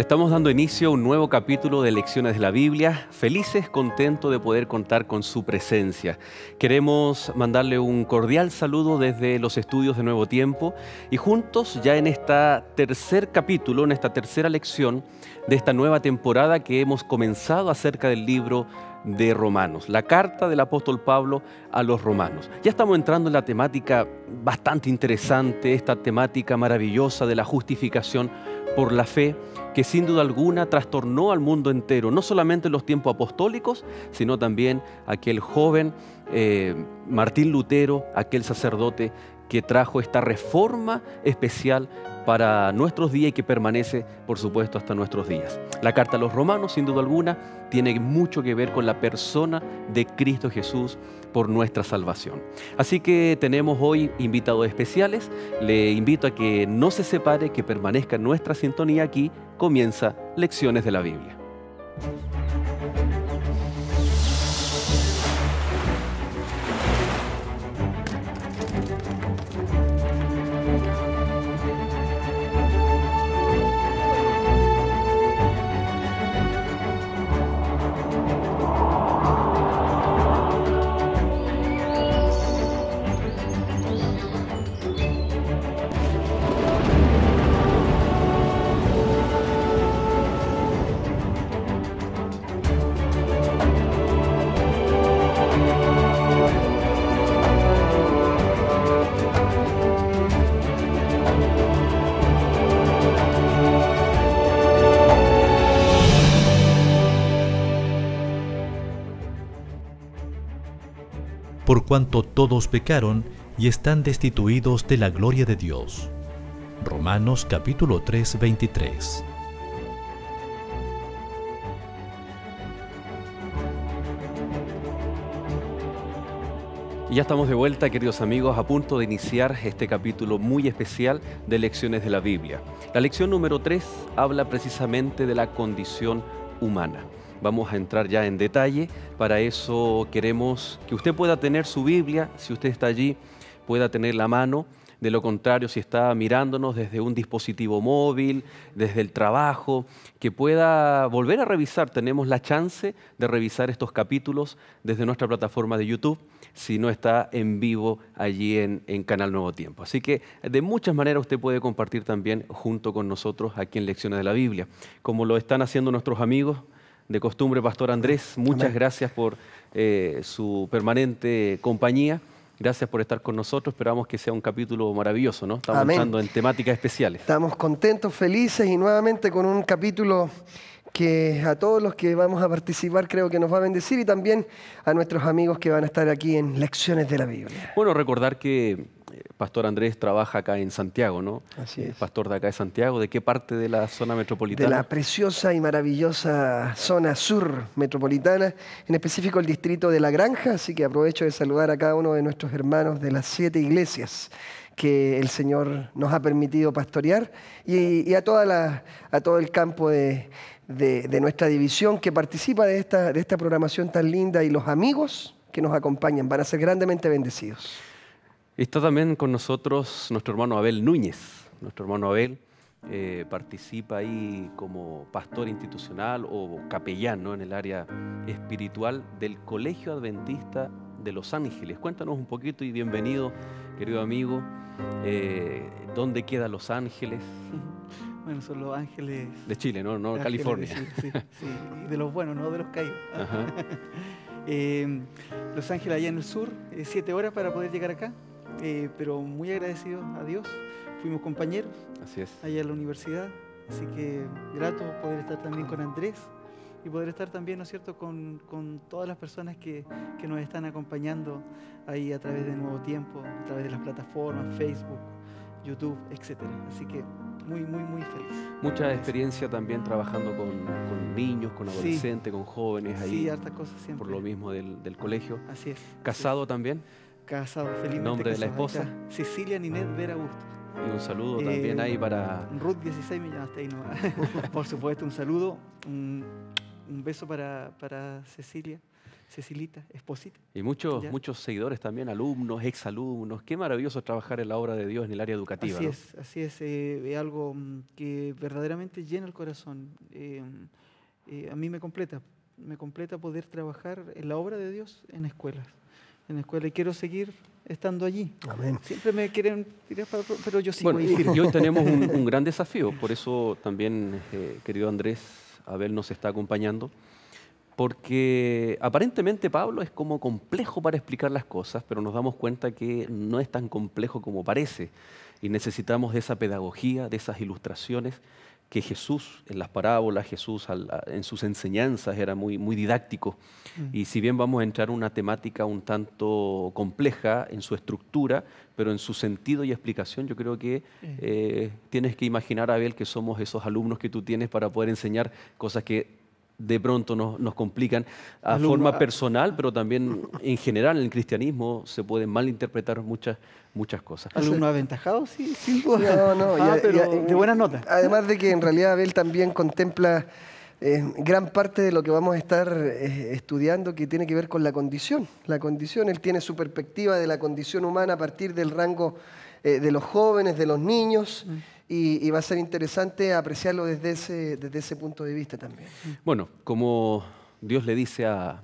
Estamos dando inicio a un nuevo capítulo de Lecciones de la Biblia. Felices, contentos de poder contar con su presencia. Queremos mandarle un cordial saludo desde los estudios de Nuevo Tiempo y juntos ya en esta tercer capítulo, en esta tercera lección de esta nueva temporada que hemos comenzado acerca del libro de Romanos, la carta del apóstol Pablo a los romanos. Ya estamos entrando en la temática bastante interesante, esta temática maravillosa de la justificación por la fe, que sin duda alguna trastornó al mundo entero, no solamente en los tiempos apostólicos, sino también aquel joven Martín Lutero, aquel sacerdote que trajo esta reforma especial para nuestros días y que permanece, por supuesto, hasta nuestros días. La carta a los romanos, sin duda alguna, tiene mucho que ver con la persona de Cristo Jesús por nuestra salvación. Así que tenemos hoy invitados especiales. Le invito a que no se separe, que permanezca en nuestra sintonía. Aquí comienza Lecciones de la Biblia. Por cuanto todos pecaron y están destituidos de la gloria de Dios. Romanos capítulo 3, 23. Y ya estamos de vuelta, queridos amigos, a punto de iniciar este capítulo muy especial de Lecciones de la Biblia. La lección número 3 habla precisamente de la condición humana. Vamos a entrar ya en detalle. Para eso queremos que usted pueda tener su Biblia, si usted está allí, pueda tener la mano. De lo contrario, si está mirándonos desde un dispositivo móvil, desde el trabajo, que pueda volver a revisar. Tenemos la chance de revisar estos capítulos desde nuestra plataforma de YouTube, si no está en vivo allí en Canal Nuevo Tiempo. Así que de muchas maneras usted puede compartir también junto con nosotros aquí en Lecciones de la Biblia, como lo están haciendo nuestros amigos. De costumbre, Pastor Andrés, muchas gracias por su permanente compañía. Gracias por estar con nosotros. Esperamos que sea un capítulo maravilloso, ¿no? Estamos entrando en temáticas especiales. Estamos contentos, felices y nuevamente con un capítulo que a todos los que vamos a participar creo que nos va a bendecir y también a nuestros amigos que van a estar aquí en Lecciones de la Biblia. Bueno, recordar que Pastor Andrés trabaja acá en Santiago, ¿no? Así es. Pastor de acá de Santiago. ¿De qué parte de la zona metropolitana? De la preciosa y maravillosa zona sur metropolitana, en específico el distrito de La Granja, así que aprovecho de saludar a cada uno de nuestros hermanos de las 7 iglesias que el Señor nos ha permitido pastorear y a todo el campo de nuestra división que participa de esta programación tan linda y los amigos que nos acompañan van a ser grandemente bendecidos. Está también con nosotros nuestro hermano Abel Núñez. Nuestro hermano Abel participa ahí como pastor institucional o capellán, ¿no?, en el área espiritual del Colegio Adventista de Los Ángeles. Cuéntanos un poquito y bienvenido, querido amigo. ¿Dónde queda Los Ángeles? Bueno, son Los Ángeles de Chile, ¿no? No, California. Sí, de los buenos, no de los caídos. Los Ángeles allá en el sur, 7 horas para poder llegar acá. Pero muy agradecidos a Dios, fuimos compañeros. Así es. Allá en la universidad, así que grato poder estar también con Andrés y poder estar también, ¿no es cierto?, con todas las personas que nos están acompañando ahí a través de Nuevo Tiempo, a través de las plataformas, Facebook, YouTube, etcétera. Así que muy, muy, muy feliz. Mucha experiencia también trabajando con niños, con adolescentes, con jóvenes ahí. Sí, hartas cosas siempre. Por lo mismo del colegio. Así es. ¿Casado también? Casado, felizmente. ¿Nombre de la esposa? Cecilia Ninet Vera Augusto. Y un saludo también ahí para... Ruth 16 me llamaste ahí, ¿no? Por supuesto, un saludo, un beso para Cecilia. Cecilita, Esposita. Y muchos, Ya. muchos seguidores también, alumnos, exalumnos. Qué maravilloso trabajar en la obra de Dios en el área educativa. Así ¿no? es, así es. Es algo que verdaderamente llena el corazón. A mí me completa poder trabajar en la obra de Dios en escuelas. Y quiero seguir estando allí. Amén. Siempre me quieren tirar para otro, pero yo sigo Bueno, ahí firme. y hoy tenemos un gran desafío, por eso también, querido Andrés, Abel nos está acompañando, porque aparentemente Pablo es como complejo para explicar las cosas, pero nos damos cuenta que no es tan complejo como parece, y necesitamos de esa pedagogía, de esas ilustraciones, que Jesús en las parábolas, Jesús en sus enseñanzas era muy, muy didáctico. Y si bien vamos a entrar en una temática un tanto compleja en su estructura, pero en su sentido y explicación, yo creo que tienes que imaginar, Abel, que somos esos alumnos que tú tienes para poder enseñar cosas que de pronto nos complican a forma personal, pero también en general en el cristianismo se pueden malinterpretar muchas cosas. Alumno aventajado, sí, sin duda. No, Pero de buenas notas. Además de que en realidad Abel también contempla gran parte de lo que vamos a estar estudiando que tiene que ver con la condición. La condición, él tiene su perspectiva de la condición humana a partir del rango de los jóvenes, de los niños, y va a ser interesante apreciarlo desde ese punto de vista también. Bueno, como Dios le dice a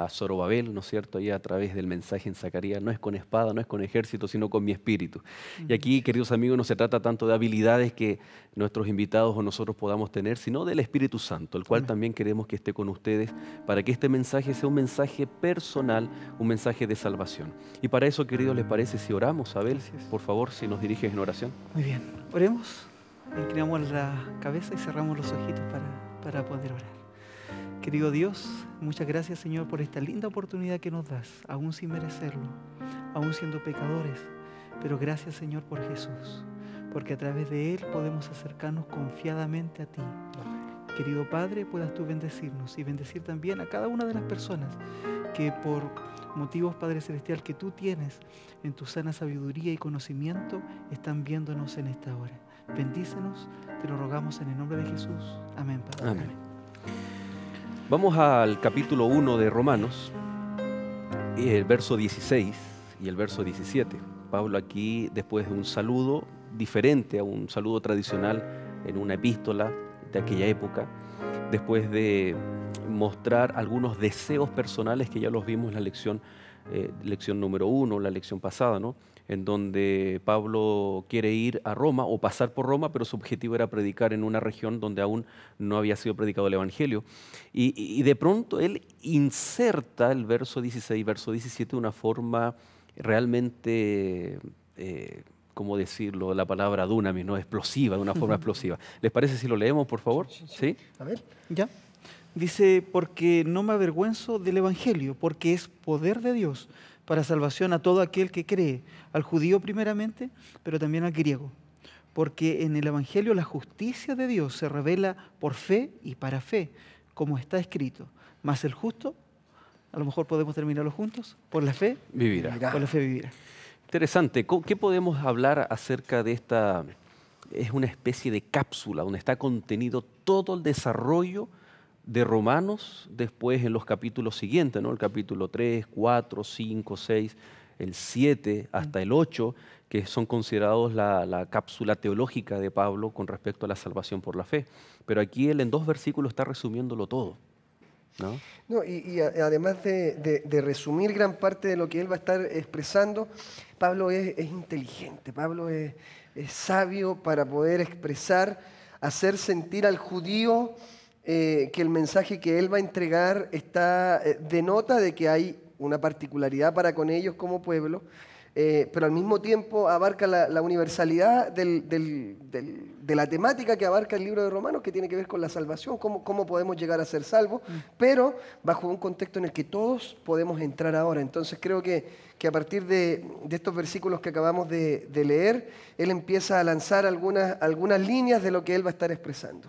Zorobabel, ¿no es cierto?, ahí a través del mensaje en Zacarías, no es con espada, no es con ejército, sino con mi espíritu. Y aquí, queridos amigos, no se trata tanto de habilidades que nuestros invitados o nosotros podamos tener, sino del Espíritu Santo, el cual también queremos que esté con ustedes para que este mensaje sea un mensaje personal, un mensaje de salvación. Y para eso, queridos, ¿les parece si oramos, Abel? Así es. Por favor, si nos diriges en oración. Muy bien, oremos, inclinamos la cabeza y cerramos los ojitos para poder orar. Querido Dios, muchas gracias, Señor, por esta linda oportunidad que nos das, aún sin merecerlo, aún siendo pecadores, pero gracias, Señor, por Jesús, porque a través de Él podemos acercarnos confiadamente a ti. Querido Padre, puedas tú bendecirnos y bendecir también a cada una de las personas que por motivos, Padre Celestial, que tú tienes en tu sana sabiduría y conocimiento, están viéndonos en esta hora. Bendícenos, te lo rogamos en el nombre de Jesús. Amén, Padre. Amén. Vamos al capítulo 1 de Romanos, el verso 16 y el verso 17. Pablo aquí, después de un saludo diferente a un saludo tradicional en una epístola de aquella época, después de mostrar algunos deseos personales que ya los vimos en la lección número 1, la lección pasada, ¿no?, en donde Pablo quiere ir a Roma o pasar por Roma, pero su objetivo era predicar en una región donde aún no había sido predicado el Evangelio. Y de pronto él inserta el verso 16, verso 17 de una forma realmente, ¿cómo decirlo? La palabra dunamis, ¿no? Explosiva, de una forma explosiva. ¿Les parece si lo leemos, por favor? ¿Sí? A ver. ¿Ya? Dice, porque no me avergüenzo del Evangelio, porque es poder de Dios para salvación a todo aquel que cree, al judío primeramente, pero también al griego. Porque en el Evangelio la justicia de Dios se revela por fe y para fe, como está escrito. Mas el justo, a lo mejor podemos terminarlo juntos, por la fe Vivirá. por la fe vivirá. Interesante. ¿Qué podemos hablar acerca de esta? Es una especie de cápsula donde está contenido todo el desarrollo de Romanos después en los capítulos siguientes, ¿no? El capítulo 3, 4, 5, 6, el 7 hasta el 8, que son considerados la cápsula teológica de Pablo con respecto a la salvación por la fe. Pero aquí él en 2 versículos está resumiéndolo todo, ¿no? No, y además de resumir gran parte de lo que él va a estar expresando, Pablo es inteligente, Pablo es sabio para poder expresar, hacer sentir al judío que el mensaje que él va a entregar denota de que hay una particularidad para con ellos como pueblo, pero al mismo tiempo abarca la universalidad de la temática que abarca el libro de Romanos, que tiene que ver con la salvación, cómo podemos llegar a ser salvos, pero bajo un contexto en el que todos podemos entrar ahora. Entonces creo que a partir de estos versículos que acabamos de leer, él empieza a lanzar algunas líneas de lo que él va a estar expresando.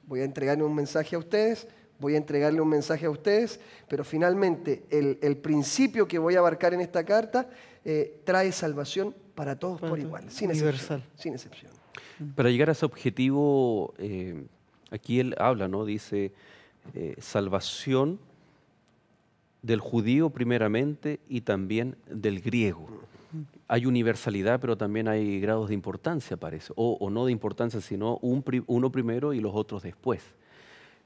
Voy a entregarle un mensaje a ustedes, voy a entregarle un mensaje a ustedes, pero finalmente el principio que voy a abarcar en esta carta trae salvación para todos por igual, sin excepción. Para llegar a ese objetivo, aquí él habla, ¿no? Dice salvación del judío primeramente y también del griego. Hay universalidad, pero también hay grados de importancia, parece. O no de importancia, sino uno primero y los otros después.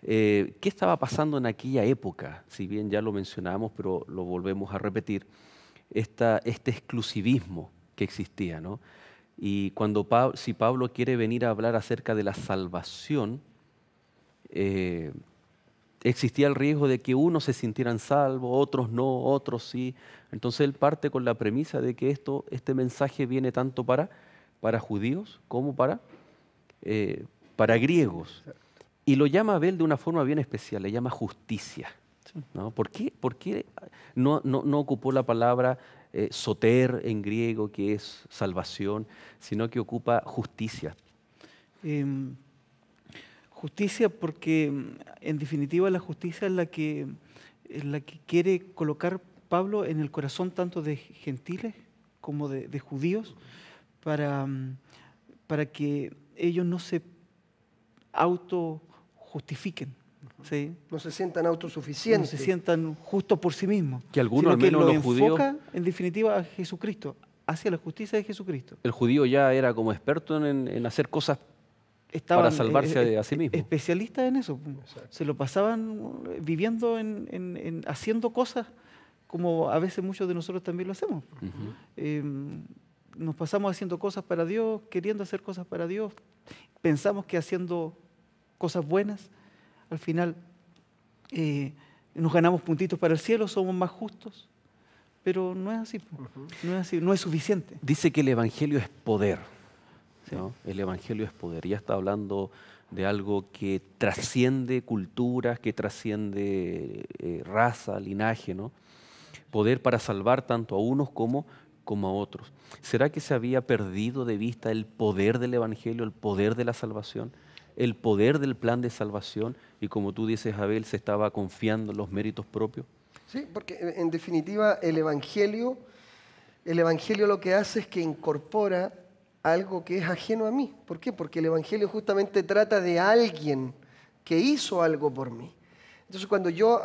¿Qué estaba pasando en aquella época? Si bien ya lo mencionamos, pero lo volvemos a repetir. Este exclusivismo que existía, ¿no? Y si Pablo quiere venir a hablar acerca de la salvación, existía el riesgo de que unos se sintieran salvos, otros no, otros sí. Entonces él parte con la premisa de que este mensaje viene tanto para judíos como para griegos. Y lo llama Abel de una forma bien especial, le llama justicia, ¿no? ¿Por qué no ocupó la palabra soter en griego, que es salvación, sino que ocupa justicia? Justicia porque, en definitiva, la justicia es la que quiere colocar Pablo en el corazón tanto de gentiles como de judíos, para que ellos no se autojustifiquen, ¿sí? No se sientan autosuficientes. No se sientan justos por sí mismos. Que algunos, sino al menos que lo los judíos, enfoca, en definitiva, a Jesucristo, hacia la justicia de Jesucristo. El judío ya era como experto en hacer cosas para salvarse a sí mismo. Especialistas en eso. Exacto. Se lo pasaban viviendo haciendo cosas como a veces muchos de nosotros también lo hacemos. Nos pasamos haciendo cosas para Dios, queriendo hacer cosas para Dios. Pensamos que haciendo cosas buenas, al final nos ganamos puntitos para el cielo, somos más justos. Pero no es así. No es así, no es suficiente. Dice que el Evangelio es poder, ¿no? El Evangelio es poder. Ya está hablando de algo que trasciende culturas, que trasciende raza, linaje, ¿no? Poder para salvar tanto a unos como a otros. ¿Será que se había perdido de vista el poder del Evangelio, el poder de la salvación, el poder del plan de salvación? Y como tú dices, Abel, se estaba confiando en los méritos propios. Sí, porque en definitiva el Evangelio lo que hace es que incorpora algo que es ajeno a mí. ¿Por qué? Porque el Evangelio justamente trata de alguien que hizo algo por mí. Entonces cuando yo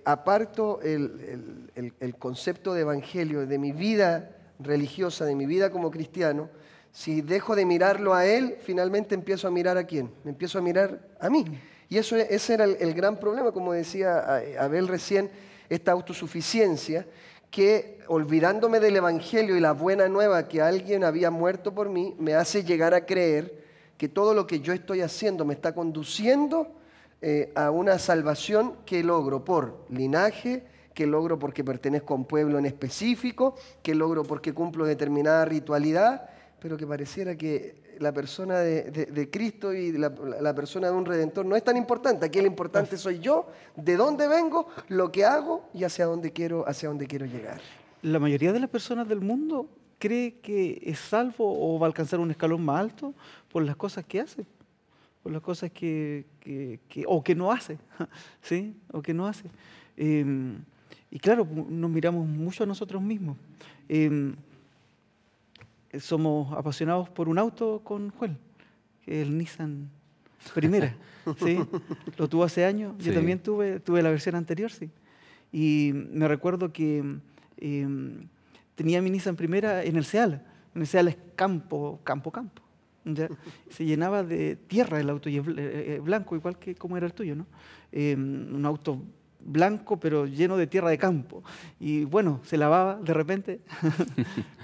aparto el concepto de Evangelio de mi vida religiosa, de mi vida como cristiano, si dejo de mirarlo a Él, finalmente empiezo a mirar ¿a quién? Me empiezo a mirar a mí. Y ese era el gran problema, como decía Abel recién, esta autosuficiencia, que olvidándome del Evangelio y la buena nueva que alguien había muerto por mí, me hace llegar a creer que todo lo que yo estoy haciendo me está conduciendo a una salvación que logro por linaje, que logro porque pertenezco a un pueblo en específico, que logro porque cumplo determinada ritualidad, pero que pareciera que la persona de Cristo y la persona de un Redentor no es tan importante. Aquí lo importante soy yo, de dónde vengo, lo que hago y hacia dónde quiero llegar. La mayoría de las personas del mundo cree que es salvo o va a alcanzar un escalón más alto por las cosas que hace, por las cosas o que no hace, ¿sí? O que no hace. Y claro, nos miramos mucho a nosotros mismos. Somos apasionados por un auto con Joel, que es el Nissan Primera, ¿sí? Lo tuvo hace años, yo también tuve la versión anterior, sí. Y me recuerdo que tenía mi Nissan Primera en el Seala. En el Seala es campo. ¿Ya? Se llenaba de tierra el auto, y es blanco, igual que como era el tuyo, ¿no? Un auto blanco, pero lleno de tierra de campo. Y bueno, se lavaba de repente,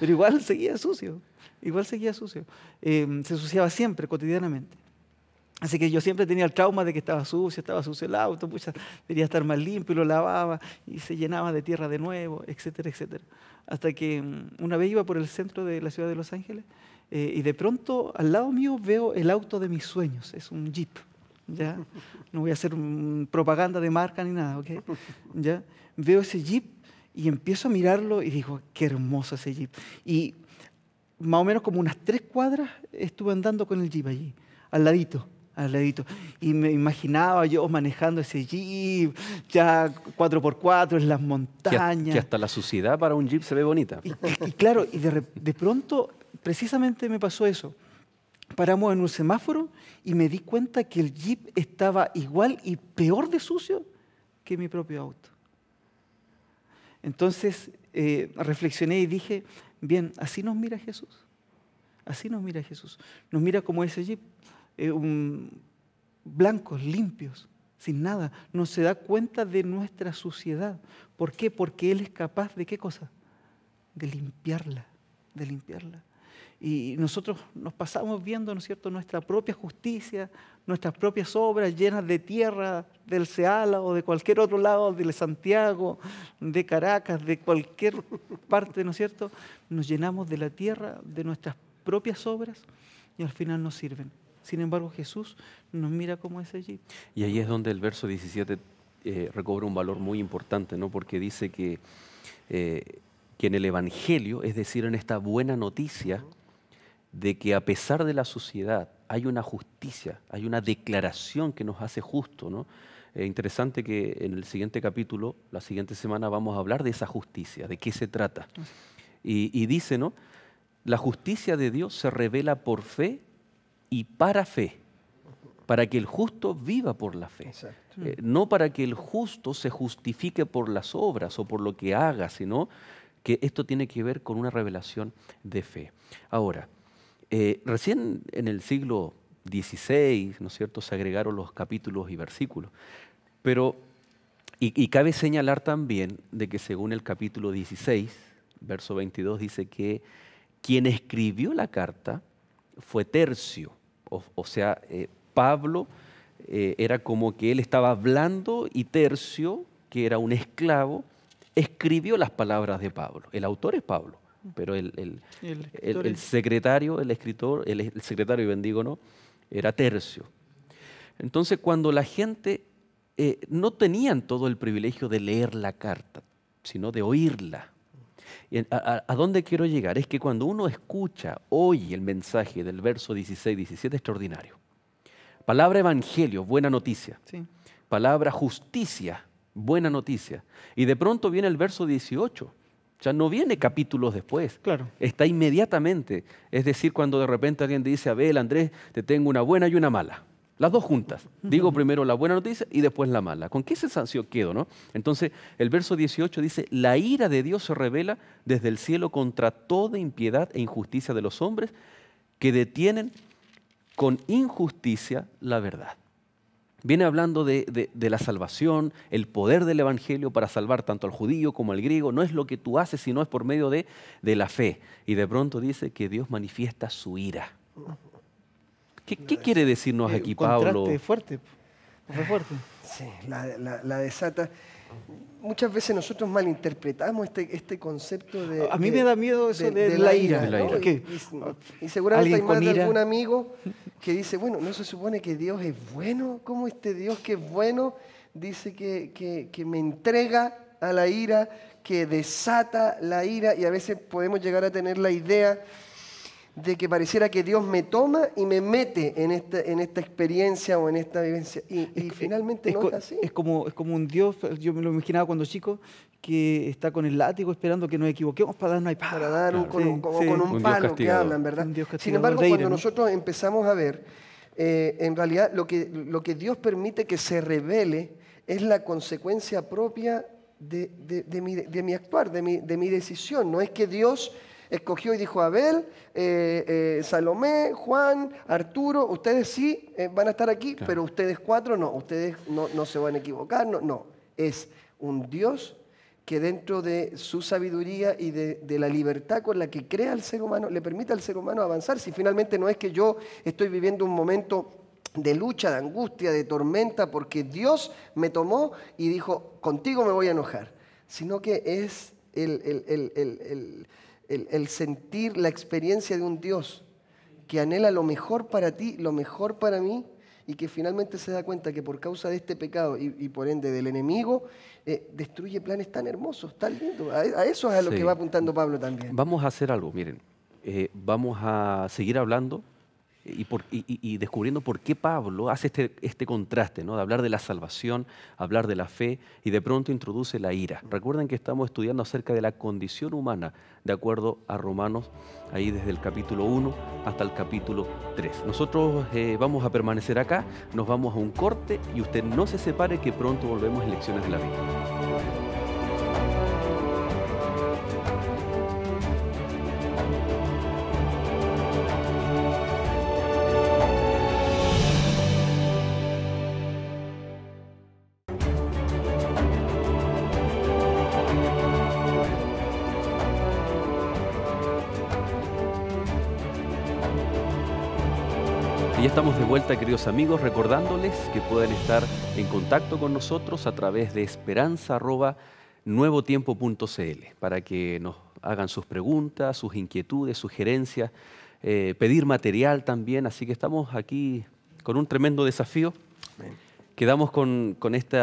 pero igual seguía sucio. Se ensuciaba siempre, cotidianamente. Así que yo siempre tenía el trauma de que estaba sucio el auto, debería estar más limpio, y lo lavaba y se llenaba de tierra de nuevo, etcétera, etcétera. Hasta que una vez iba por el centro de la ciudad de Los Ángeles y de pronto al lado mío veo el auto de mis sueños, es un Jeep. ¿Ya? No voy a hacer propaganda de marca ni nada, ¿ok? ¿Ya? Veo ese Jeep y empiezo a mirarlo y digo, qué hermoso ese Jeep. Y más o menos como unas 3 cuadras estuve andando con el Jeep allí, al ladito. Y me imaginaba yo manejando ese Jeep, ya 4x4 en las montañas. Que hasta la suciedad para un Jeep se ve bonita. Y claro, y de pronto, precisamente me pasó eso. Paramos en un semáforo y me di cuenta que el Jeep estaba igual y peor de sucio que mi propio auto. Entonces reflexioné y dije, bien, así nos mira Jesús. Así nos mira Jesús. Nos mira como ese jeep, blancos, limpios, sin nada. No se da cuenta de nuestra suciedad. ¿Por qué? Porque Él es capaz de ¿qué cosa? De limpiarla, de limpiarla. Y nosotros nos pasamos viendo, ¿no es cierto?, nuestra propia justicia, nuestras propias obras llenas de tierra del Ceala o de cualquier otro lado, de Santiago, de Caracas, de cualquier parte, ¿no es cierto? Nos llenamos de la tierra, de nuestras propias obras y al final nos sirven. Sin embargo, Jesús nos mira como ese allí. Y ahí es donde el verso 17 recobra un valor muy importante, ¿no? Porque dice que en el Evangelio, es decir, en esta buena noticia, de que a pesar de la suciedad hay una justicia, hay una declaración que nos hace justo, ¿no? Interesante que en el siguiente capítulo, la siguiente semana, vamos a hablar de esa justicia, de qué se trata. Y dice, ¿no? La justicia de Dios se revela por fe y para fe, para que el justo viva por la fe. No para que el justo se justifique por las obras o por lo que haga, sino que esto tiene que ver con una revelación de fe. Ahora, recién en el siglo XVI, ¿no es cierto?, se agregaron los capítulos y versículos. Pero, y cabe señalar también de que según el capítulo 16, verso 22, dice que quien escribió la carta fue Tercio. O sea, Pablo era como que él estaba hablando y Tercio, que era un esclavo, escribió las palabras de Pablo. El autor es Pablo. Pero el secretario, el secretario, bendigo, ¿no?, era Tercio. Entonces, cuando la gente no tenían todo el privilegio de leer la carta, sino de oírla. ¿A dónde quiero llegar? Es que cuando uno escucha, oye el mensaje del verso 16, 17, extraordinario. Palabra evangelio, buena noticia. Sí. Palabra justicia, buena noticia. Y de pronto viene el verso 18. Ya no viene capítulos después, Claro. Está inmediatamente. Es decir, cuando de repente alguien dice, Abel, Andrés, te tengo una buena y una mala. Las dos juntas. Digo primero la buena noticia y después la mala. ¿Con qué sensación quedo, no? Entonces, el verso 18 dice, la ira de Dios se revela desde el cielo contra toda impiedad e injusticia de los hombres que detienen con injusticia la verdad. Viene hablando de la salvación, el poder del Evangelio para salvar tanto al judío como al griego. No es lo que tú haces, sino es por medio de la fe. Y de pronto dice que Dios manifiesta su ira. ¿Qué quiere decirnos aquí, Pablo? Contraste fuerte, fue fuerte. Sí, la desata. Muchas veces nosotros malinterpretamos este concepto de... A mí me da miedo eso de la ira. la ira. ¿no? Y seguramente hay Alguien con más de ira. algún amigo que dice, bueno, ¿no se supone que Dios es bueno? ¿Cómo este Dios que es bueno dice que me entrega a la ira, que desata la ira? Y a veces podemos llegar a tener la idea de que pareciera que Dios me toma y me mete en esta experiencia o en esta vivencia. Y finalmente no es así. Es como un Dios, yo me lo imaginaba cuando chico, que está con el látigo esperando que nos equivoquemos para darnos ahí. Para dar con un Un Dios palo que castigador. hablan, ¿verdad? Un Dios castigador Sin embargo, de ira, cuando ¿no? nosotros empezamos a ver, en realidad lo que Dios permite que se revele es la consecuencia propia de mi actuar, de mi decisión. No es que Dios escogió y dijo, Abel, Salomé, Juan, Arturo, ustedes sí van a estar aquí, Claro. pero ustedes cuatro no, ustedes no se van a equivocar, no. Es un Dios que dentro de su sabiduría y de la libertad con la que crea al ser humano, le permite al ser humano avanzar. Si finalmente no es que yo estoy viviendo un momento de lucha, de angustia, de tormenta, porque Dios me tomó y dijo, contigo me voy a enojar, sino que es el sentir la experiencia de un Dios que anhela lo mejor para ti, lo mejor para mí, y que finalmente se da cuenta que por causa de este pecado y por ende del enemigo, destruye planes tan hermosos, tan lindos. A eso es a lo Sí. que va apuntando Pablo también. Vamos a hacer algo, miren. Vamos a seguir hablando y descubriendo por qué Pablo hace este contraste, ¿no? De hablar de la salvación, hablar de la fe y de pronto introduce la ira. Recuerden que estamos estudiando acerca de la condición humana de acuerdo a Romanos, ahí desde el capítulo 1 hasta el capítulo 3. Nosotros vamos a permanecer acá, nos vamos a un corte y usted no se separe que pronto volvemos en Lecciones de la Biblia. Y ya estamos de vuelta, queridos amigos, recordándoles que pueden estar en contacto con nosotros a través de esperanza@nuevotiempo.cl para que nos hagan sus preguntas, sus inquietudes, sugerencias, pedir material también. Así que estamos aquí con un tremendo desafío. Amén. Quedamos con este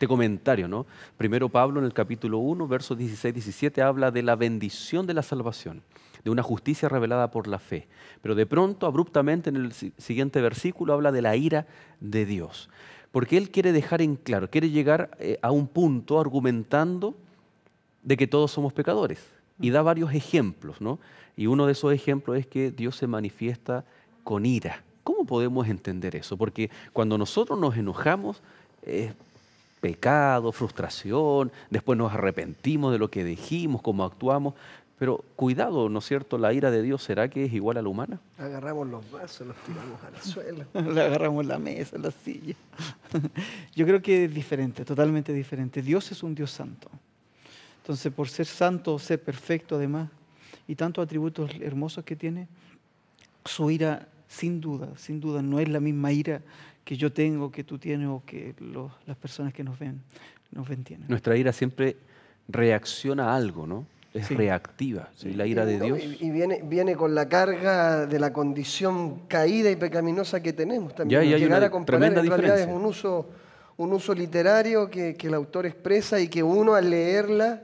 comentario, ¿no? Primero Pablo en el capítulo 1, versos 16-17, habla de la bendición de la salvación, de una justicia revelada por la fe. Pero de pronto, abruptamente, en el siguiente versículo, habla de la ira de Dios. Porque él quiere dejar en claro, quiere llegar a un punto argumentando de que todos somos pecadores. Y da varios ejemplos, ¿no? Y uno de esos ejemplos es que Dios se manifiesta con ira. ¿Cómo podemos entender eso? Porque cuando nosotros nos enojamos, es pecado, frustración, después nos arrepentimos de lo que dijimos, cómo actuamos. Pero cuidado, ¿no es cierto? La ira de Dios, ¿será que es igual a la humana? Agarramos los vasos, los tiramos al suelo. Le agarramos la mesa, la silla. Yo creo que es diferente, totalmente diferente. Dios es un Dios santo. Entonces, por ser santo, ser perfecto además, y tantos atributos hermosos que tiene, su ira, sin duda, no es la misma ira que yo tengo, que tú tienes o que las personas que nos ven tienen. Nuestra ira siempre reacciona a algo, ¿no? Es reactiva. Sí. La ira de Dios. Y viene con la carga de la condición caída y pecaminosa que tenemos también. Ya Llegar a comparar, en realidad es diferencia. un uso literario que el autor expresa y que uno al leerla,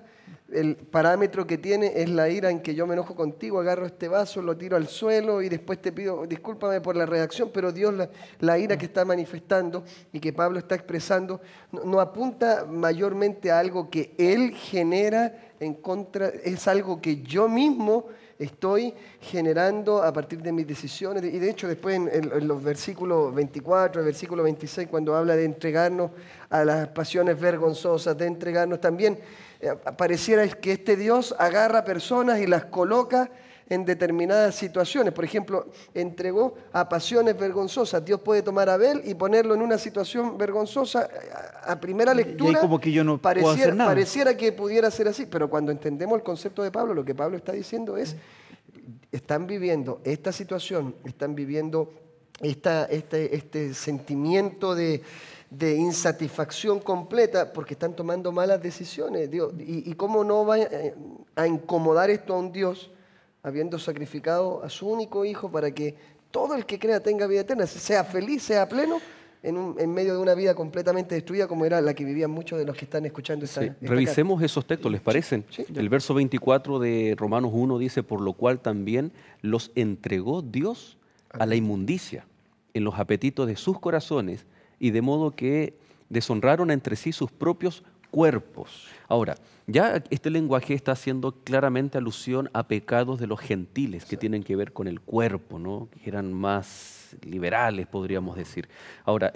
el parámetro que tiene es la ira en que yo me enojo contigo, agarro este vaso, lo tiro al suelo y después te pido, discúlpame por la reacción, pero Dios, la ira que está manifestando y que Pablo está expresando, no apunta mayormente a algo que él genera en contra, es algo que yo mismo estoy generando a partir de mis decisiones. Y de hecho después en los versículos 24, el versículo 26, cuando habla de entregarnos a las pasiones vergonzosas, de entregarnos también, pareciera que este Dios agarra personas y las coloca en determinadas situaciones. Por ejemplo, entregó a pasiones vergonzosas. Dios puede tomar a Abel y ponerlo en una situación vergonzosa. A primera lectura, como que yo no puedo hacer nada. Pareciera que pudiera ser así, pero cuando entendemos el concepto de Pablo, lo que Pablo está diciendo es, están viviendo esta situación, están viviendo este sentimiento de insatisfacción completa porque están tomando malas decisiones. Dios, y cómo no va a incomodar esto a un Dios habiendo sacrificado a su único hijo para que todo el que crea tenga vida eterna, sea feliz, sea pleno, en medio de una vida completamente destruida como era la que vivían muchos de los que están escuchando esta Revisemos carta. esos textos, ¿les parecen? Sí. El verso 24 de Romanos 1 dice, por lo cual también los entregó Dios a la inmundicia en los apetitos de sus corazones, y de modo que deshonraron entre sí sus propios cuerpos. Ahora, ya este lenguaje está haciendo claramente alusión a pecados de los gentiles que tienen que ver con el cuerpo, ¿no? Que eran más liberales, podríamos decir. Ahora,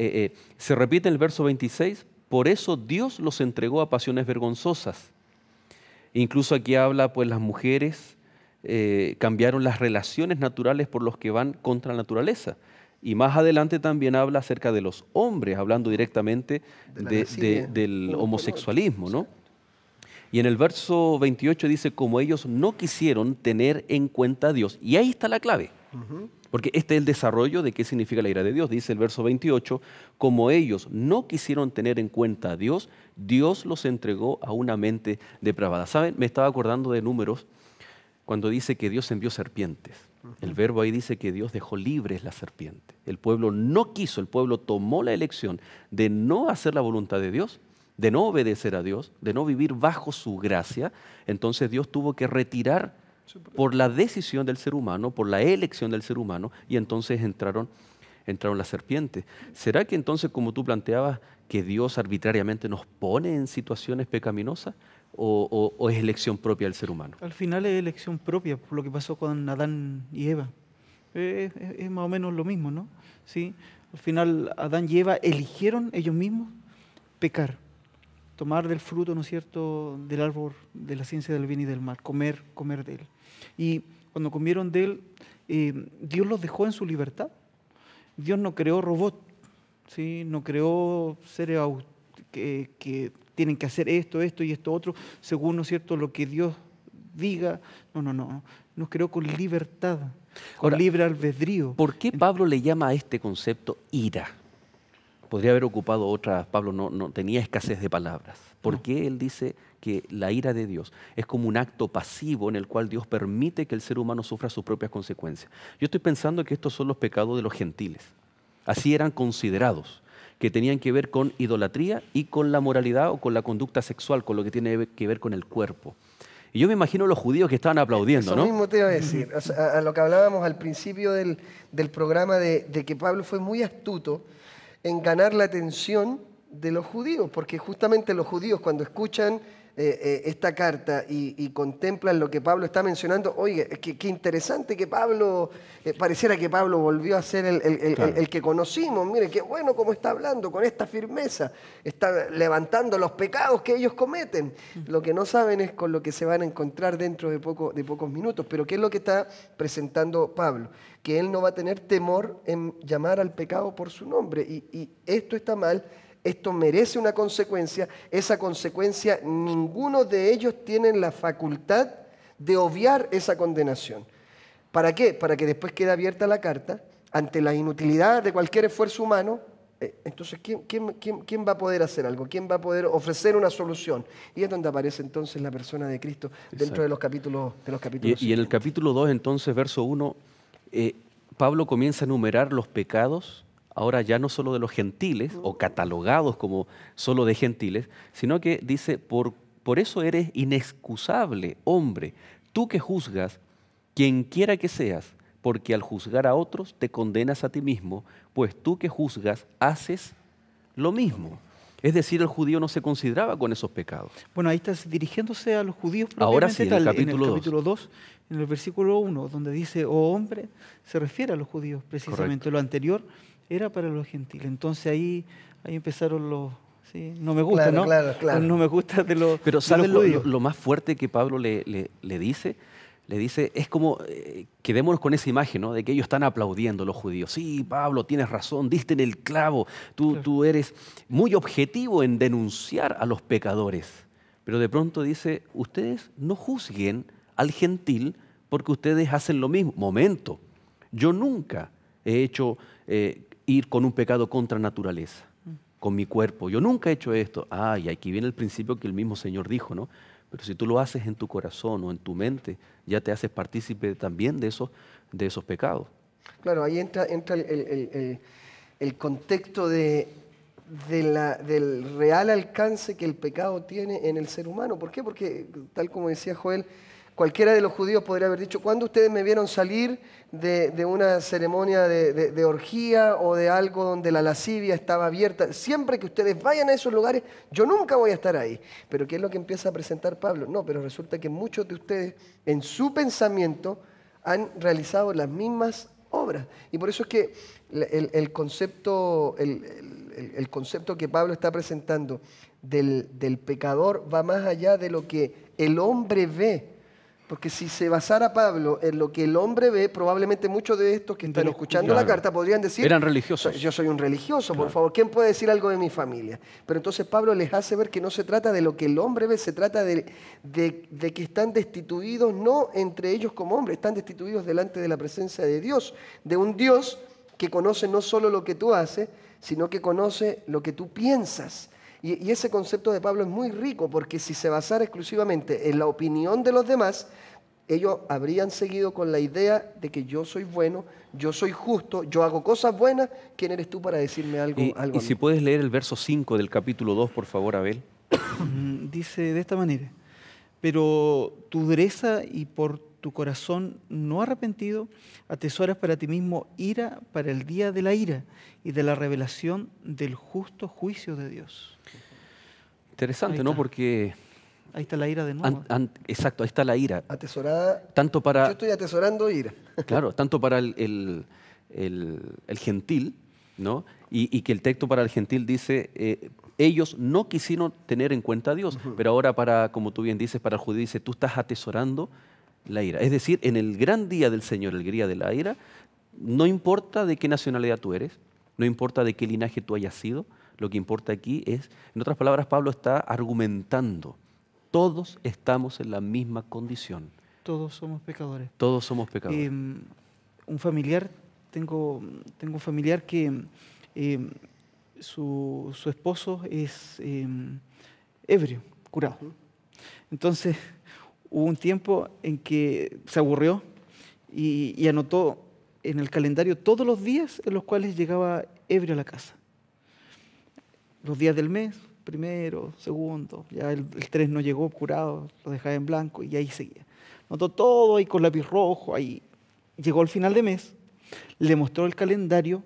se repite en el verso 26, por eso Dios los entregó a pasiones vergonzosas. Incluso aquí habla, pues las mujeres cambiaron las relaciones naturales por los que van contra la naturaleza. Y más adelante también habla acerca de los hombres, hablando directamente del homosexualismo, ¿no? Y en el verso 28 dice, como ellos no quisieron tener en cuenta a Dios. Y ahí está la clave, porque este es el desarrollo de qué significa la ira de Dios. Dice el verso 28, como ellos no quisieron tener en cuenta a Dios, Dios los entregó a una mente depravada. ¿Saben? Me estaba acordando de Números, cuando dice que Dios envió serpientes. El verbo ahí dice que Dios dejó libres las serpientes. El pueblo no quiso, el pueblo tomó la elección de no hacer la voluntad de Dios, de no obedecer a Dios, de no vivir bajo su gracia. Entonces Dios tuvo que retirar por la decisión del ser humano, por la elección del ser humano, y entonces entraron las serpientes. ¿Será que entonces, como tú planteabas, que Dios arbitrariamente nos pone en situaciones pecaminosas? ¿O es elección propia del ser humano? Al final es elección propia, por lo que pasó con Adán y Eva. Es más o menos lo mismo, ¿no? ¿Sí? Al final Adán y Eva eligieron ellos mismos pecar, tomar del fruto, ¿no es cierto?, del árbol de la ciencia del bien y del mal, comer de él. Y cuando comieron de él, Dios los dejó en su libertad. Dios no creó robots, ¿sí? No creó seres que tienen que hacer esto y esto otro, según, ¿no es cierto?, lo que Dios diga. No. nos creó con libertad, con Ahora, libre albedrío. ¿por qué Pablo le llama a este concepto ira? Podría haber ocupado otras, Pablo no tenía escasez de palabras. ¿Por qué él dice que la ira de Dios es como un acto pasivo en el cual Dios permite que el ser humano sufra sus propias consecuencias? Yo estoy pensando que estos son los pecados de los gentiles. Así eran considerados, que tenían que ver con idolatría y con la moralidad o con la conducta sexual, con lo que tiene que ver con el cuerpo. Y yo me imagino los judíos que estaban aplaudiendo, Eso ¿no? mismo te iba a decir, o sea, a lo que hablábamos al principio del programa de que Pablo fue muy astuto en ganar la atención de los judíos, porque justamente los judíos cuando escuchan esta carta y contemplan lo que Pablo está mencionando, oye, qué interesante que Pablo, pareciera que Pablo volvió a ser el que conocimos, mire, qué bueno cómo está hablando, con esta firmeza, está levantando los pecados que ellos cometen. Lo que no saben es con lo que se van a encontrar dentro de pocos minutos, pero ¿qué es lo que está presentando Pablo? Que él no va a tener temor en llamar al pecado por su nombre, y esto está mal. Esto merece una consecuencia. Esa consecuencia, ninguno de ellos tienen la facultad de obviar esa condenación. ¿Para qué? Para que después quede abierta la carta ante la inutilidad de cualquier esfuerzo humano. Entonces, ¿quién va a poder hacer algo? ¿Quién va a poder ofrecer una solución? Y es donde aparece entonces la persona de Cristo dentro de los capítulos. Y en el capítulo 2, entonces, verso 1, Pablo comienza a enumerar los pecados, ahora ya no solo de los gentiles, o catalogados como solo de gentiles, sino que dice, por eso eres inexcusable, hombre, tú que juzgas, quien quiera que seas, porque al juzgar a otros te condenas a ti mismo, pues tú que juzgas haces lo mismo. Es decir, el judío no se consideraba con esos pecados. Bueno, ahí estás dirigiéndose a los judíos Ahora propiamente sí, tal, en el capítulo 2, en el versículo 1, donde dice, oh hombre, se refiere a los judíos precisamente. Correcto. Lo anterior era para los gentiles. Entonces ahí empezaron los... Sí, no me gusta, Claro, ¿no? claro. No me gusta de los Pero de ¿sabes los judíos. lo más fuerte que Pablo le dice? Le dice, es como, quedémonos con esa imagen, ¿no? De que ellos están aplaudiendo los judíos. Sí, Pablo, tienes razón, diste en el clavo. Tú eres muy objetivo en denunciar a los pecadores. Pero de pronto dice, ustedes no juzguen al gentil porque ustedes hacen lo mismo. Momento, yo nunca he hecho ir con un pecado contra naturaleza, con mi cuerpo. Yo nunca he hecho esto. Y aquí viene el principio que el mismo Señor dijo, ¿no? Pero si tú lo haces en tu corazón o en tu mente, ya te haces partícipe también de esos pecados. Claro, ahí entra el contexto del real alcance que el pecado tiene en el ser humano. ¿Por qué? Porque, tal como decía Joel, cualquiera de los judíos podría haber dicho, ¿cuándo ustedes me vieron salir de una ceremonia de orgía o de algo donde la lascivia estaba abierta? Siempre que ustedes vayan a esos lugares, yo nunca voy a estar ahí. Pero ¿qué es lo que empieza a presentar Pablo? No, pero resulta que muchos de ustedes en su pensamiento han realizado las mismas obras. Y por eso es que el concepto que Pablo está presentando del pecador va más allá de lo que el hombre ve. Porque si se basara Pablo en lo que el hombre ve, probablemente muchos de estos que están escuchando la carta podrían decir, eran religiosos. Yo soy un religioso, por favor, ¿quién puede decir algo de mi familia? Pero entonces Pablo les hace ver que no se trata de lo que el hombre ve, se trata de que están destituidos, no entre ellos como hombres, están destituidos delante de la presencia de Dios, de un Dios que conoce no solo lo que tú haces, sino que conoce lo que tú piensas. Y ese concepto de Pablo es muy rico, porque si se basara exclusivamente en la opinión de los demás, ellos habrían seguido con la idea de que yo soy bueno, yo soy justo, yo hago cosas buenas. ¿Quién eres tú para decirme algo? Y si puedes leer el verso 5 del capítulo 2, por favor, Abel. Dice de esta manera, pero tu dureza y por tu corazón no arrepentido, atesoras para ti mismo ira para el día de la ira y de la revelación del justo juicio de Dios. Interesante, ¿no? Porque... Ahí está la ira de nuevo. Exacto, ahí está la ira. Atesorada. Tanto para, yo estoy atesorando ira. Claro, tanto para el gentil, ¿no? Y que el texto para el gentil dice, ellos no quisieron tener en cuenta a Dios, pero ahora para, como tú bien dices, para el judío dice, tú estás atesorando la ira. Es decir, en el gran día del Señor, el día de la ira, no importa de qué nacionalidad tú eres, no importa de qué linaje tú hayas sido, lo que importa aquí es, en otras palabras, Pablo está argumentando, todos estamos en la misma condición. Todos somos pecadores. Todos somos pecadores. Un familiar, tengo un familiar que su esposo es ebrio, curado. Entonces, hubo un tiempo en que se aburrió y anotó en el calendario todos los días en los cuales llegaba ebrio a la casa. Los días del mes, primero, segundo, ya el 3 no llegó curado, lo dejaba en blanco y ahí seguía. Anotó todo ahí con lápiz rojo, ahí. Llegó al final de mes, le mostró el calendario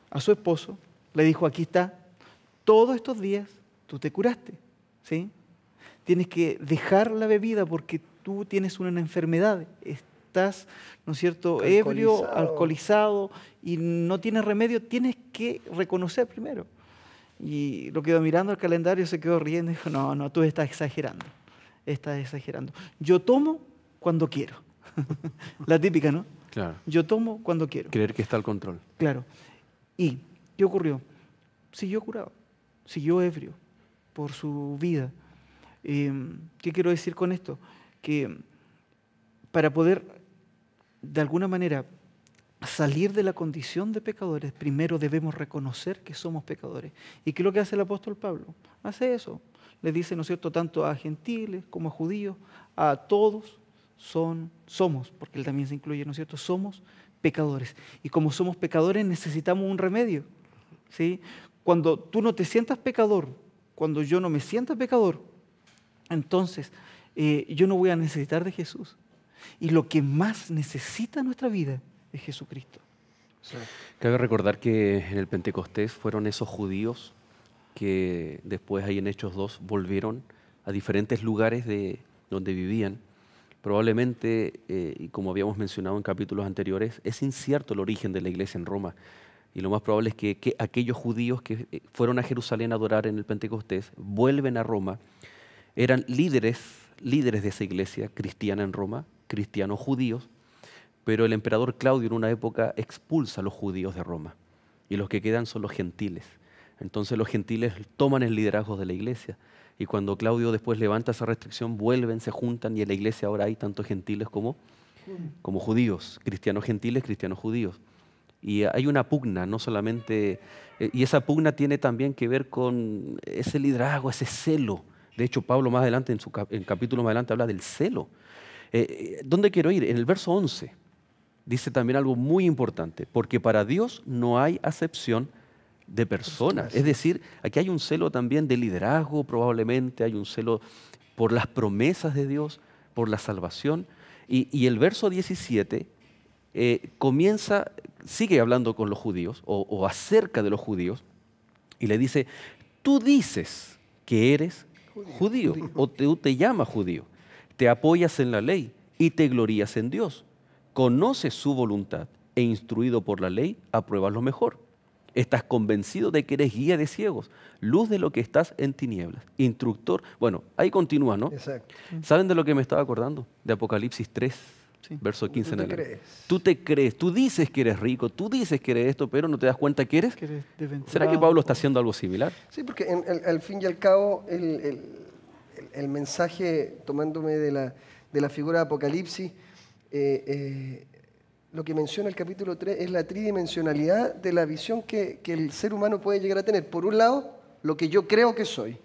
a su esposo, le dijo, aquí está, todos estos días tú te curaste, ¿sí? Tienes que dejar la bebida porque tú tienes una enfermedad, estás, ¿no es cierto?, ebrio, alcoholizado y no tienes remedio, tienes que reconocer primero. Y lo quedó mirando al calendario, se quedó riendo y dijo, no, tú estás exagerando, Yo tomo cuando quiero. La típica, ¿no? Claro. Yo tomo cuando quiero. Creer que está al control. Claro. ¿Y qué ocurrió? Siguió curado, siguió ebrio por su vida. ¿Qué quiero decir con esto? Que para poder, de alguna manera, salir de la condición de pecadores, primero debemos reconocer que somos pecadores. ¿Y qué es lo que hace el apóstol Pablo? Hace eso. Le dice, ¿no es cierto?, tanto a gentiles como a judíos, a todos somos, porque él también se incluye, ¿no es cierto?, somos pecadores. Y como somos pecadores necesitamos un remedio, ¿sí? Cuando tú no te sientas pecador, cuando yo no me sienta pecador, entonces yo no voy a necesitar de Jesús. Y lo que más necesita nuestra vida es Jesucristo. Sí. Cabe recordar que en el Pentecostés fueron esos judíos que después ahí en Hechos 2 volvieron a diferentes lugares de donde vivían. Probablemente, y como habíamos mencionado en capítulos anteriores, es incierto el origen de la iglesia en Roma. Y lo más probable es que aquellos judíos que fueron a Jerusalén a adorar en el Pentecostés vuelven a Roma, eran líderes de esa iglesia cristiana en Roma, cristianos judíos, pero el emperador Claudio en una época expulsa a los judíos de Roma y los que quedan son los gentiles. Entonces los gentiles toman el liderazgo de la iglesia y cuando Claudio después levanta esa restricción vuelven, se juntan y en la iglesia ahora hay tanto gentiles como judíos, cristianos gentiles, cristianos judíos. Y hay una pugna, no solamente, y esa pugna tiene también que ver con ese liderazgo, ese celo. De hecho, Pablo más adelante, en capítulo más adelante, habla del celo. ¿Dónde quiero ir? En el verso 11 dice también algo muy importante, porque para Dios no hay acepción de personas. Es decir, aquí hay un celo también de liderazgo, probablemente hay un celo por las promesas de Dios, por la salvación. Y el verso 17 sigue hablando con los judíos o acerca de los judíos y le dice, tú dices que eres judío o tú te llamas judío, te apoyas en la ley y te glorías en Dios, conoces su voluntad e instruido por la ley apruebas lo mejor. Estás convencido de que eres guía de ciegos, luz de lo que estás en tinieblas, instructor. Bueno, ahí continúa, ¿no? Exacto. ¿Saben de lo que me estaba acordando? De Apocalipsis 3, Sí. verso 15 en ¿Tú te adelante. crees? Tú te crees, tú dices que eres rico, tú dices que eres esto, pero no te das cuenta que eres. Que eres desventurado. ¿Será que Pablo está haciendo algo similar? Sí, porque al fin y al cabo el mensaje, tomándome de la figura de Apocalipsis, lo que menciona el capítulo 3 es la tridimensionalidad de la visión que el ser humano puede llegar a tener. Por un lado, lo que yo creo que soy.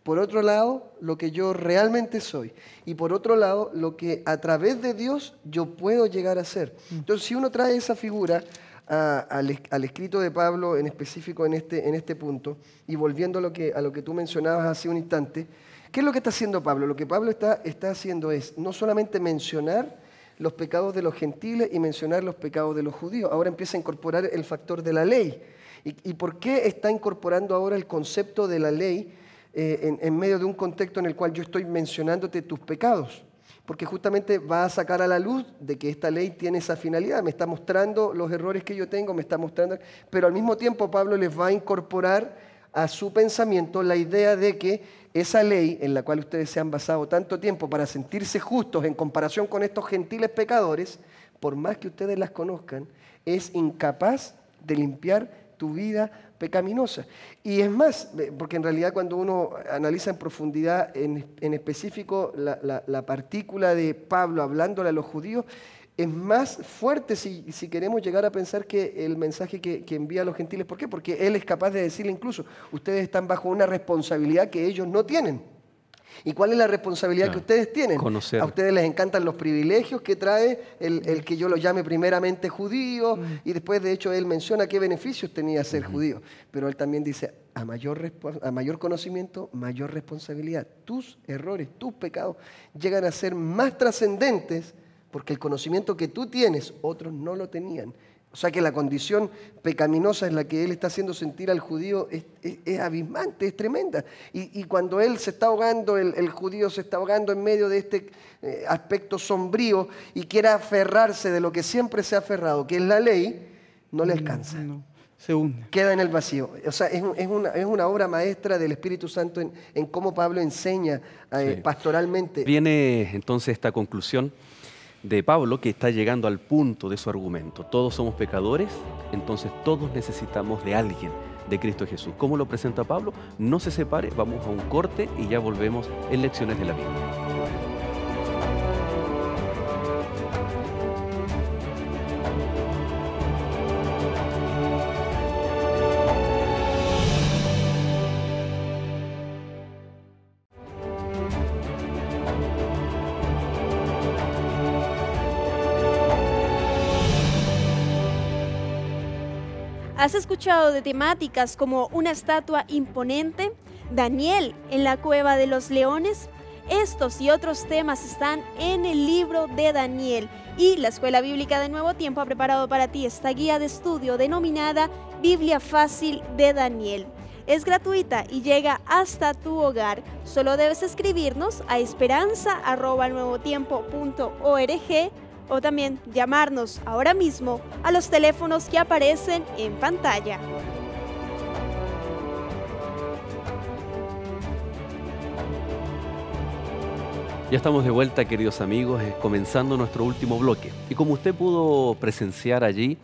Por otro lado, lo que yo realmente soy. Y por otro lado, lo que a través de Dios yo puedo llegar a ser. Entonces, si uno trae esa figura al escrito de Pablo, en específico en este punto, y volviendo a lo que tú mencionabas hace un instante, ¿qué es lo que está haciendo Pablo? Lo que Pablo está haciendo es no solamente mencionar los pecados de los gentiles y mencionar los pecados de los judíos. Ahora empieza a incorporar el factor de la ley. ¿Y por qué está incorporando ahora el concepto de la ley en medio de un contexto en el cual yo estoy mencionándote tus pecados? Porque justamente va a sacar a la luz de que esta ley tiene esa finalidad. Me está mostrando los errores que yo tengo, me está mostrando... Pero al mismo tiempo Pablo les va a incorporar a su pensamiento la idea de que esa ley en la cual ustedes se han basado tanto tiempo para sentirse justos en comparación con estos gentiles pecadores, por más que ustedes las conozcan, es incapaz de limpiar tu vida pecaminosa. Y es más, porque en realidad cuando uno analiza en profundidad, en específico, la partícula de Pablo hablándole a los judíos, es más fuerte si queremos llegar a pensar que el mensaje que envía a los gentiles. ¿Por qué? Porque él es capaz de decirle incluso, ustedes están bajo una responsabilidad que ellos no tienen. ¿Y cuál es la responsabilidad que ustedes tienen? Conocer. A ustedes les encantan los privilegios que trae el que yo los llame primeramente judíos, y después de hecho él menciona qué beneficios tenía ser judío. Pero él también dice, a mayor conocimiento, mayor responsabilidad. Tus errores, tus pecados llegan a ser más trascendentes porque el conocimiento que tú tienes, otros no lo tenían. O sea que la condición pecaminosa en la que él está haciendo sentir al judío es abismante, es tremenda. Y cuando él se está ahogando, el judío se está ahogando en medio de este aspecto sombrío y quiere aferrarse de lo que siempre se ha aferrado, que es la ley, no le alcanza. No, se hunde. Queda en el vacío. O sea, es una obra maestra del Espíritu Santo en cómo Pablo enseña pastoralmente. Viene entonces esta conclusión de Pablo, que está llegando al punto de su argumento. Todos somos pecadores, entonces todos necesitamos de alguien, de Cristo Jesús. ¿Cómo lo presenta Pablo? No se separe, vamos a un corte y ya volvemos en Lecciones de la Biblia. ¿Has escuchado de temáticas como una estatua imponente, Daniel en la cueva de los leones? Estos y otros temas están en el libro de Daniel, y la Escuela Bíblica de Nuevo Tiempo ha preparado para ti esta guía de estudio denominada Biblia Fácil de Daniel. Es gratuita y llega hasta tu hogar. Solo debes escribirnos a esperanza@nuevotiempo.org o también llamarnos ahora mismo a los teléfonos que aparecen en pantalla. Ya estamos de vuelta, queridos amigos, comenzando nuestro último bloque. Y como usted pudo presenciar allí,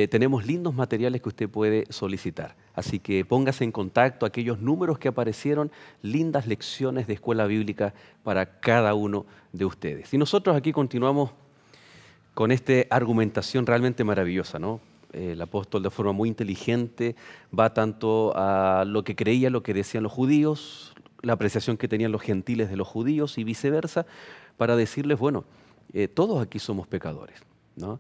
tenemos lindos materiales que usted puede solicitar. Así que póngase en contacto, aquellos números que aparecieron, lindas lecciones de escuela bíblica para cada uno de ustedes. Y nosotros aquí continuamos con esta argumentación realmente maravillosa, ¿no? El apóstol de forma muy inteligente va tanto a lo que creía, lo que decían los judíos, la apreciación que tenían los gentiles de los judíos y viceversa, para decirles, bueno, todos aquí somos pecadores, ¿no?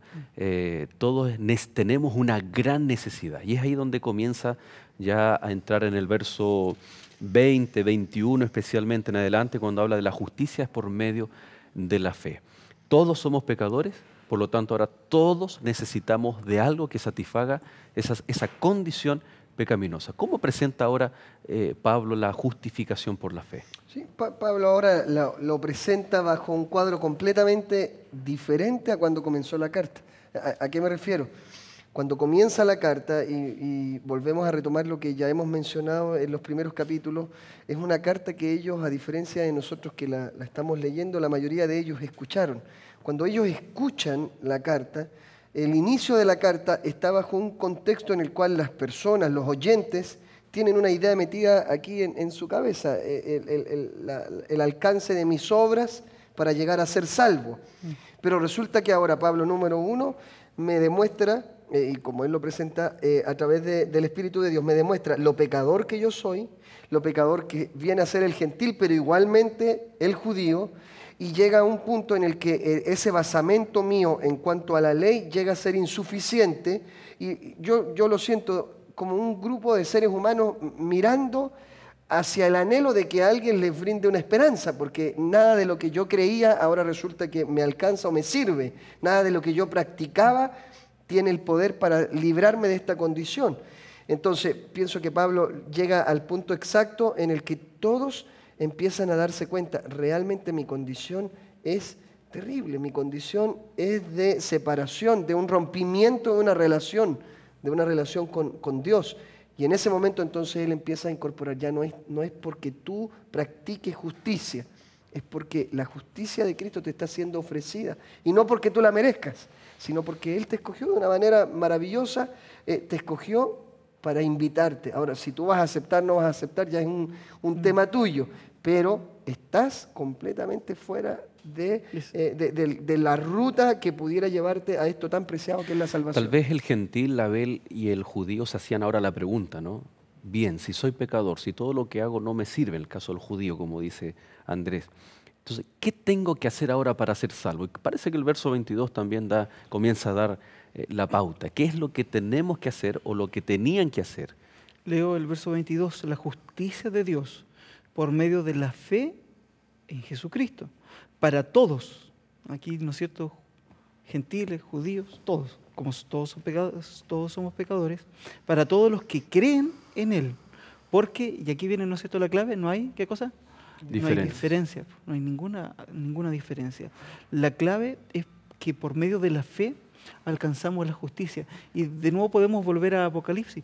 Todos tenemos una gran necesidad. Y es ahí donde comienza ya a entrar en el verso 20, 21 especialmente en adelante, cuando habla de la justicia es por medio de la fe. Todos somos pecadores. Por lo tanto, ahora todos necesitamos de algo que satisfaga esa condición pecaminosa. ¿Cómo presenta ahora Pablo la justificación por la fe? Sí, Pablo ahora lo presenta bajo un cuadro completamente diferente a cuando comenzó la carta. ¿A qué me refiero? Cuando comienza la carta, y volvemos a retomar lo que ya hemos mencionado en los primeros capítulos, es una carta que ellos, a diferencia de nosotros que la estamos leyendo, la mayoría de ellos escucharon. Cuando ellos escuchan la carta, el inicio de la carta está bajo un contexto en el cual las personas, los oyentes, tienen una idea metida aquí en su cabeza, el alcance de mis obras para llegar a ser salvo. Pero resulta que ahora Pablo, número 1, me demuestra, y como él lo presenta a través del Espíritu de Dios, me demuestra lo pecador que yo soy, lo pecador que viene a ser el gentil, pero igualmente el judío, y llega a un punto en el que ese basamento mío en cuanto a la ley llega a ser insuficiente, y yo lo siento como un grupo de seres humanos mirando hacia el anhelo de que alguien les brinde una esperanza, porque nada de lo que yo creía ahora resulta que me alcanza o me sirve, nada de lo que yo practicaba tiene el poder para librarme de esta condición. Entonces, pienso que Pablo llega al punto exacto en el que todos empiezan a darse cuenta, realmente mi condición es terrible, mi condición es de separación, de un rompimiento de una relación con Dios. Y en ese momento entonces él empieza a incorporar, ya no es porque tú practiques justicia, es porque la justicia de Cristo te está siendo ofrecida, y no porque tú la merezcas, sino porque Él te escogió de una manera maravillosa, te escogió para invitarte. Ahora, si tú vas a aceptar, no vas a aceptar, ya es un tema tuyo, pero estás completamente fuera de la ruta que pudiera llevarte a esto tan preciado que es la salvación. Tal vez el gentil, Abel y el judío se hacían ahora la pregunta, ¿no? Bien, si soy pecador, si todo lo que hago no me sirve, el caso del judío, como dice Andrés. Entonces, ¿qué tengo que hacer ahora para ser salvo? Y parece que el verso 22 también comienza a dar la pauta. ¿Qué es lo que tenemos que hacer o lo que tenían que hacer? Leo el verso 22, la justicia de Dios por medio de la fe en Jesucristo, para todos, aquí, ¿no es cierto?, gentiles, judíos, todos, como todos somos pecadores, para todos los que creen en Él, porque, y aquí viene, ¿no es cierto?, la clave, no hay, ¿qué cosa? No hay diferencia, no hay ninguna diferencia. La clave es que por medio de la fe alcanzamos la justicia, y de nuevo podemos volver a Apocalipsis.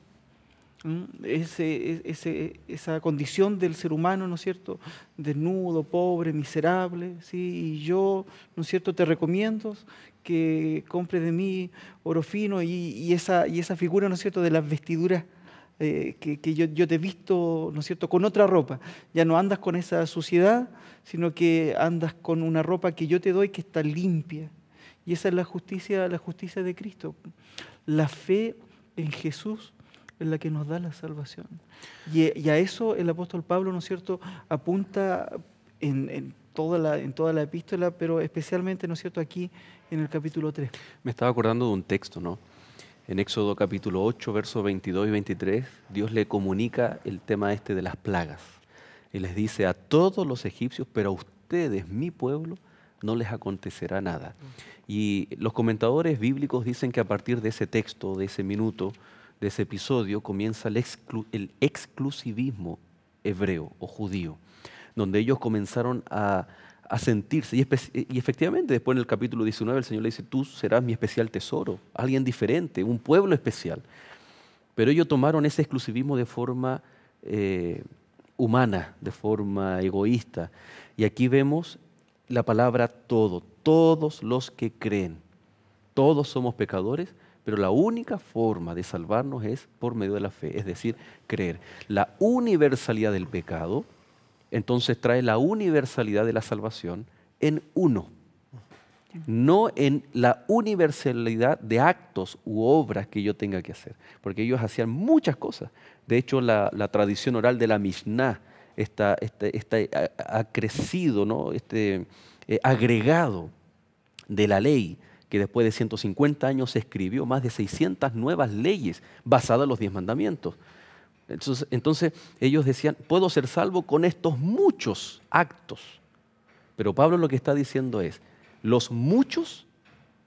Esa condición del ser humano, ¿no es cierto?, desnudo, pobre, miserable, ¿sí? Y yo, ¿no es cierto?, te recomiendo que compres de mí oro fino y esa figura, ¿no es cierto?, de las vestiduras que yo te he visto, ¿no es cierto?, con otra ropa. Ya no andas con esa suciedad, sino que andas con una ropa que yo te doy que está limpia. Y esa es la justicia de Cristo. La fe en Jesús es la que nos da la salvación. Y a eso el apóstol Pablo, ¿no es cierto?, apunta en toda la epístola, pero especialmente, ¿no es cierto?, aquí en el capítulo 3. Me estaba acordando de un texto, ¿no? En Éxodo capítulo 8, versos 22 y 23, Dios le comunica el tema de las plagas. Y les dice a todos los egipcios, pero a ustedes, mi pueblo, no les acontecerá nada. Y los comentadores bíblicos dicen que a partir de ese texto, de ese minuto, de ese episodio, comienza el exclusivismo hebreo o judío, donde ellos comenzaron a sentirse, y efectivamente después en el capítulo 19 el Señor le dice, tú serás mi especial tesoro, alguien diferente, un pueblo especial. Pero ellos tomaron ese exclusivismo de forma humana, de forma egoísta. Y aquí vemos la palabra todo, todos los que creen. Todos somos pecadores, pero la única forma de salvarnos es por medio de la fe, es decir, creer. La universalidad del pecado entonces trae la universalidad de la salvación en uno, no en la universalidad de actos u obras que yo tenga que hacer, porque ellos hacían muchas cosas. De hecho, la tradición oral de la Mishnah ha crecido, ¿no? Agregado de la ley, que después de 150 años se escribió más de 600 nuevas leyes basadas en los 10 mandamientos. Entonces ellos decían, puedo ser salvo con estos muchos actos. Pero Pablo lo que está diciendo es, los muchos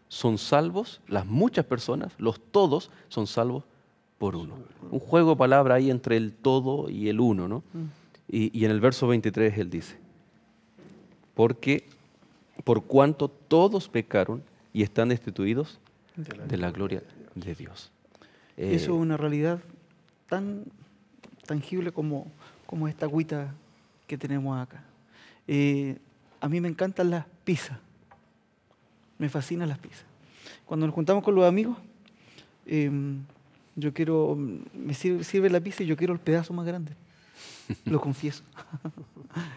son salvos, las muchas personas, los todos son salvos por uno. Un juego de palabras ahí entre el todo y el uno, ¿no? Y en el verso 23 él dice, porque por cuanto todos pecaron y están destituidos de la gloria de Dios. Eso es una realidad tan tangible como esta agüita que tenemos acá. A mí me encantan las pizzas, me fascinan las pizzas. Cuando nos juntamos con los amigos, me sirve la pizza y yo quiero el pedazo más grande. Lo confieso.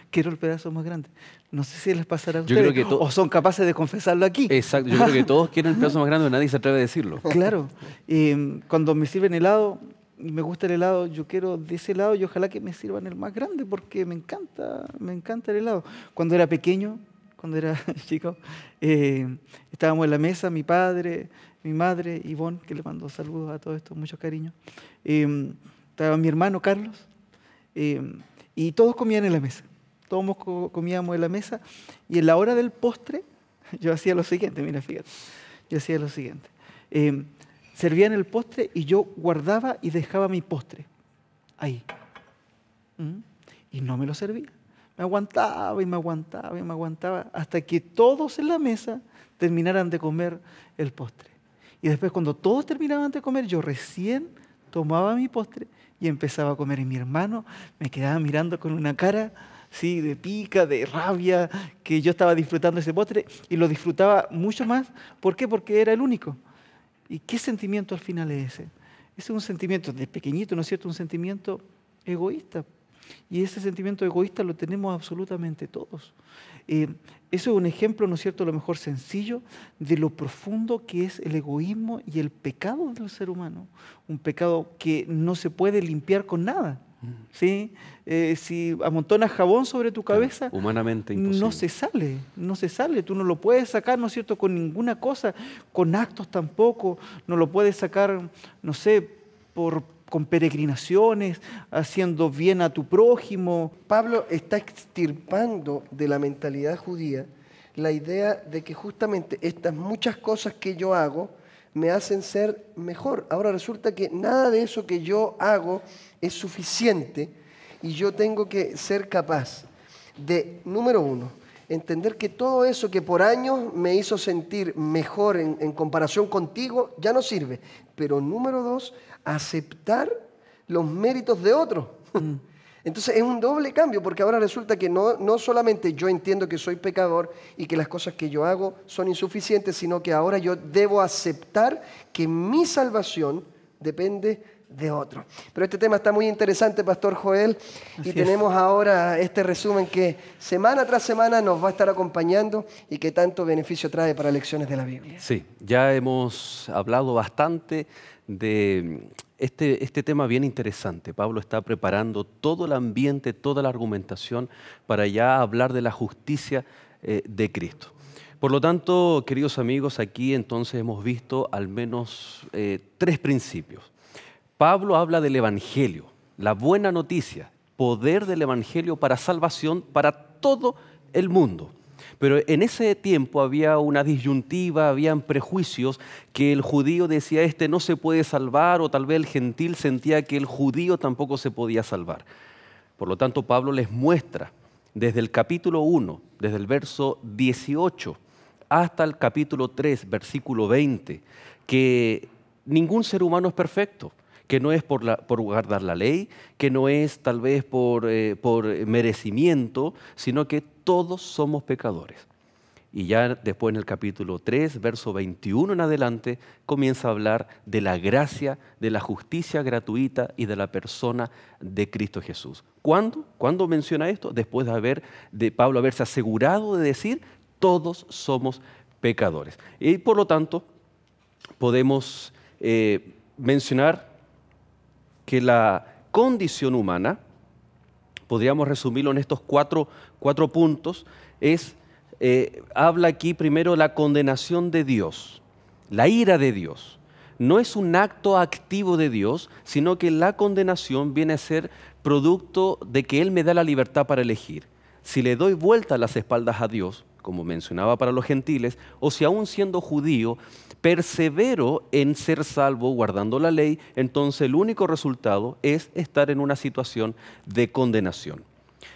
Quiero el pedazo más grande. No sé si les pasará a ustedes o son capaces de confesarlo aquí. Exacto, yo creo que todos quieren el pedazo más grande, pero nadie se atreve a decirlo. Claro. Cuando me sirven helado y me gusta el helado, yo quiero de ese helado y ojalá que me sirvan el más grande porque me encanta el helado. Cuando era pequeño, cuando era chico, estábamos en la mesa, mi padre, mi madre, Ivonne, que le mando saludos a todo esto, mucho cariño. Estaba mi hermano Carlos. Y todos comían en la mesa, todos comíamos en la mesa y en la hora del postre yo hacía lo siguiente, mira, fíjate, servían el postre y yo guardaba y dejaba mi postre ahí y no me lo servía, me aguantaba hasta que todos en la mesa terminaran de comer el postre y después cuando todos terminaban de comer yo recién tomaba mi postre y empezaba a comer. Y mi hermano me quedaba mirando con una cara ¿sí? De pica, de rabia, que yo estaba disfrutando ese postre y lo disfrutaba mucho más. ¿Por qué? Porque era el único. ¿Y qué sentimiento al final es ese? ese es un sentimiento de pequeñito, ¿no es cierto? Un sentimiento egoísta. Y ese sentimiento egoísta lo tenemos absolutamente todos. Eso es un ejemplo, ¿no es cierto?, a lo mejor sencillo, de lo profundo que es el egoísmo y el pecado del ser humano. Un pecado que no se puede limpiar con nada. ¿Sí? Si amontonas jabón sobre tu cabeza, humanamente imposible. No se sale, tú no lo puedes sacar, ¿no es cierto?, con ninguna cosa, con actos tampoco, no lo puedes sacar, no sé, con peregrinaciones, haciendo bien a tu prójimo. Pablo está extirpando de la mentalidad judía la idea de que justamente estas muchas cosas que yo hago me hacen ser mejor. Ahora resulta que nada de eso que yo hago es suficiente y yo tengo que ser capaz de, número uno, entender que todo eso que por años me hizo sentir mejor en comparación contigo ya no sirve. Pero número dos, aceptar los méritos de otros. Entonces es un doble cambio, porque ahora resulta que no solamente yo entiendo que soy pecador y que las cosas que yo hago son insuficientes, sino que ahora yo debo aceptar que mi salvación depende de otro. Pero este tema está muy interesante, Pastor Joel, y tenemos ahora este resumen que semana tras semana nos va a estar acompañando y que tanto beneficio trae para lecciones de la Biblia. Sí, ya hemos hablado bastante de este tema bien interesante. Pablo está preparando todo el ambiente, toda la argumentación para ya hablar de la justicia de Cristo. Por lo tanto, queridos amigos, aquí entonces hemos visto al menos 3 principios. Pablo habla del Evangelio, la buena noticia, poder del Evangelio para salvación para todo el mundo. Pero en ese tiempo había una disyuntiva, habían prejuicios que el judío decía, este no se puede salvar, o tal vez el gentil sentía que el judío tampoco se podía salvar. Por lo tanto, Pablo les muestra desde el capítulo 1, desde el verso 18, hasta el capítulo 3, versículo 20, que ningún ser humano es perfecto, que no es por guardar la ley, que no es tal vez por merecimiento, sino que todos somos pecadores. Y ya después en el capítulo 3, verso 21 en adelante, comienza a hablar de la gracia, de la justicia gratuita y de la persona de Cristo Jesús. ¿Cuándo? ¿Cuándo menciona esto? Después de Pablo haberse asegurado de decir, todos somos pecadores. Y por lo tanto, podemos mencionar que la condición humana, podríamos resumirlo en estos cuatro puntos, habla aquí primero la condenación de Dios, la ira de Dios. No es un acto activo de Dios, sino que la condenación viene a ser producto de que Él me da la libertad para elegir. Si le doy vuelta a las espaldas a Dios, como mencionaba para los gentiles, o si aún siendo judío, persevero en ser salvo guardando la ley, entonces el único resultado es estar en una situación de condenación.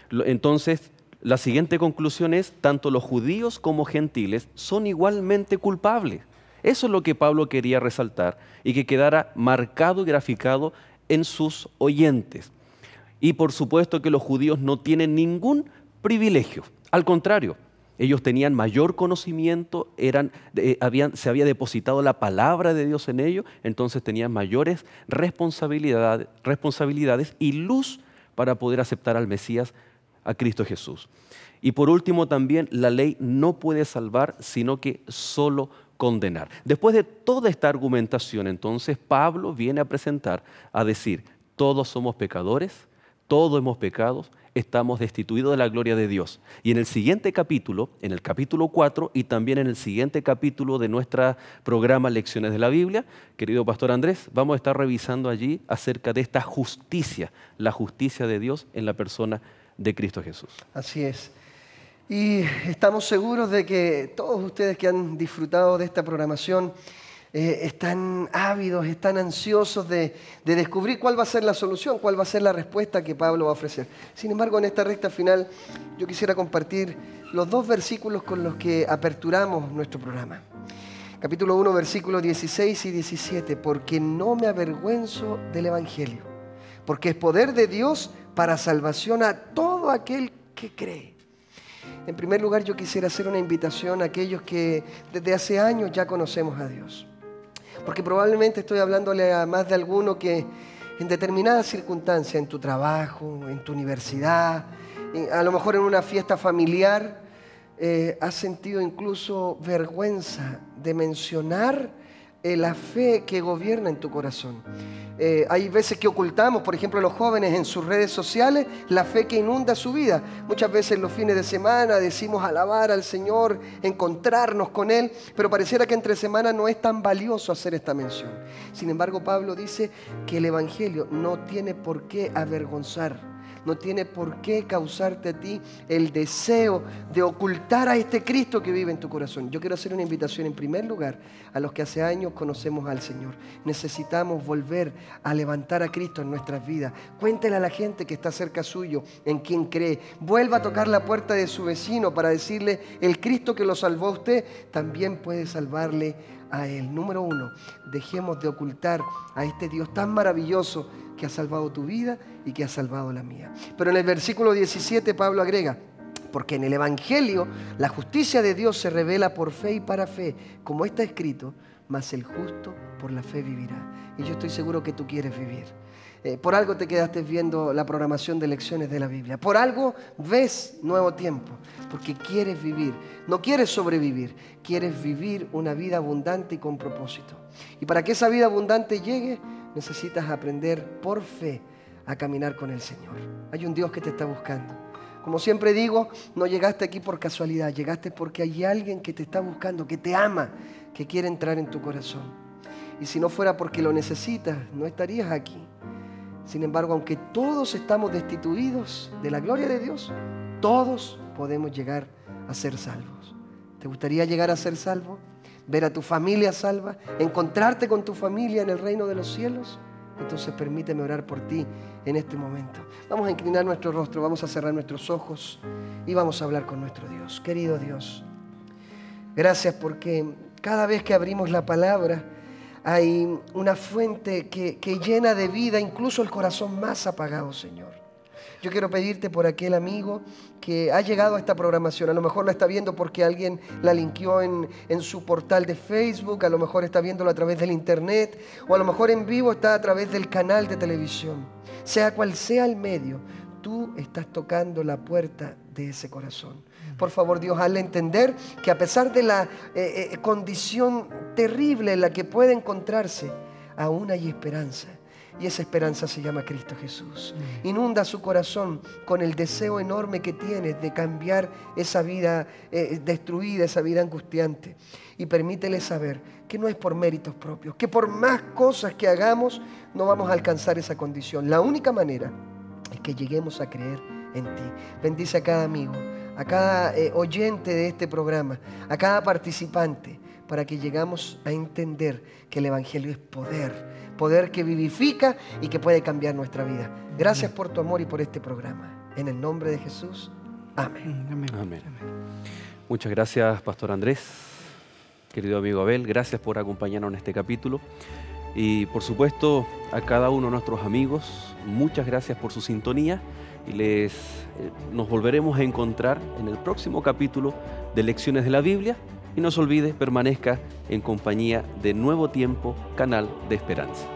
Entonces, la siguiente conclusión es, tanto los judíos como gentiles son igualmente culpables. Eso es lo que Pablo quería resaltar y que quedara marcado y graficado en sus oyentes. Y por supuesto que los judíos no tienen ningún privilegio, al contrario, ellos tenían mayor conocimiento, se había depositado la palabra de Dios en ellos, entonces tenían mayores responsabilidades y luz para poder aceptar al Mesías, a Cristo Jesús. Y por último también, la ley no puede salvar, sino que solo condenar. Después de toda esta argumentación, entonces, Pablo viene a presentar, a decir, todos somos pecadores, todos hemos pecado, estamos destituidos de la gloria de Dios. Y en el siguiente capítulo, en el capítulo 4 y también en el siguiente capítulo de nuestro programa Lecciones de la Biblia, querido Pastor Andrés, vamos a estar revisando allí acerca de esta justicia, la justicia de Dios en la persona de Cristo Jesús. Así es. Y estamos seguros de que todos ustedes que han disfrutado de esta programación están ávidos, están ansiosos de descubrir cuál va a ser la solución, cuál va a ser la respuesta que Pablo va a ofrecer. Sin embargo, en esta recta final yo quisiera compartir los 2 versículos con los que aperturamos nuestro programa. Capítulo 1, versículos 16 y 17. Porque no me avergüenzo del Evangelio, porque es poder de Dios para salvación a todo aquel que cree. En primer lugar, yo quisiera hacer una invitación a aquellos que desde hace años ya conocemos a Dios. Porque probablemente estoy hablándole a más de alguno que en determinadas circunstancias, en tu trabajo, en tu universidad, a lo mejor en una fiesta familiar, has sentido incluso vergüenza de mencionar la fe que gobierna en tu corazón. Hay veces que ocultamos, por ejemplo, los jóvenes en sus redes sociales, la fe que inunda su vida. Muchas veces los fines de semana decimos alabar al Señor, encontrarnos con Él, pero pareciera que entre semana no es tan valioso hacer esta mención. Sin embargo, Pablo dice que el Evangelio no tiene por qué avergonzar. No tiene por qué causarte a ti el deseo de ocultar a este Cristo que vive en tu corazón. Yo quiero hacer una invitación en primer lugar a los que hace años conocemos al Señor. Necesitamos volver a levantar a Cristo en nuestras vidas. Cuéntele a la gente que está cerca suyo en quien cree. Vuelva a tocar la puerta de su vecino para decirle: el Cristo que lo salvó a usted también puede salvarle a él. Número 1, dejemos de ocultar a este Dios tan maravilloso que ha salvado tu vida y que ha salvado la mía. Pero en el versículo 17 Pablo agrega: porque en el Evangelio la justicia de Dios se revela por fe y para fe, como está escrito, mas el justo por la fe vivirá. Y yo estoy seguro que tú quieres vivir. Por algo te quedaste viendo la programación de lecciones de la Biblia. Por algo ves Nuevo Tiempo. Porque quieres vivir. No quieres sobrevivir. Quieres vivir una vida abundante y con propósito. Y para que esa vida abundante llegue, necesitas aprender por fe a caminar con el Señor. Hay un Dios que te está buscando. Como siempre digo, no llegaste aquí por casualidad. Llegaste porque hay alguien que te está buscando, que te ama, que quiere entrar en tu corazón. Y si no fuera porque lo necesitas, no estarías aquí. Sin embargo, aunque todos estamos destituidos de la gloria de Dios, todos podemos llegar a ser salvos. ¿Te gustaría llegar a ser salvo? ¿Ver a tu familia salva? ¿Encontrarte con tu familia en el reino de los cielos? Entonces permíteme orar por ti en este momento. Vamos a inclinar nuestro rostro, vamos a cerrar nuestros ojos y vamos a hablar con nuestro Dios. Querido Dios, gracias porque cada vez que abrimos la palabra, hay una fuente que llena de vida incluso el corazón más apagado, Señor. Yo quiero pedirte por aquel amigo que ha llegado a esta programación. A lo mejor la está viendo porque alguien la linkeó en su portal de Facebook, a lo mejor está viéndolo a través del internet, o a lo mejor en vivo está a través del canal de televisión. Sea cual sea el medio, tú estás tocando la puerta de ese corazón. Por favor, Dios, hazle entender que a pesar de la condición terrible en la que puede encontrarse, aún hay esperanza. Y esa esperanza se llama Cristo Jesús. Inunda su corazón con el deseo enorme que tienes de cambiar esa vida destruida, esa vida angustiante. Y permítele saber que no es por méritos propios, que por más cosas que hagamos no vamos a alcanzar esa condición. La única manera es que lleguemos a creer en ti. Bendice a cada amigo, a cada oyente de este programa, a cada participante, para que llegamos a entender que el Evangelio es poder que vivifica y que puede cambiar nuestra vida. Gracias por tu amor y por este programa. En el nombre de Jesús, amén. Amén. Amén. Muchas gracias, Pastor Andrés. Querido amigo Abel, gracias por acompañarnos en este capítulo. Y por supuesto, a cada uno de nuestros amigos, muchas gracias por su sintonía. Y nos volveremos a encontrar en el próximo capítulo de Lecciones de la Biblia. Y no se olvide, permanezca en compañía de Nuevo Tiempo, canal de esperanza.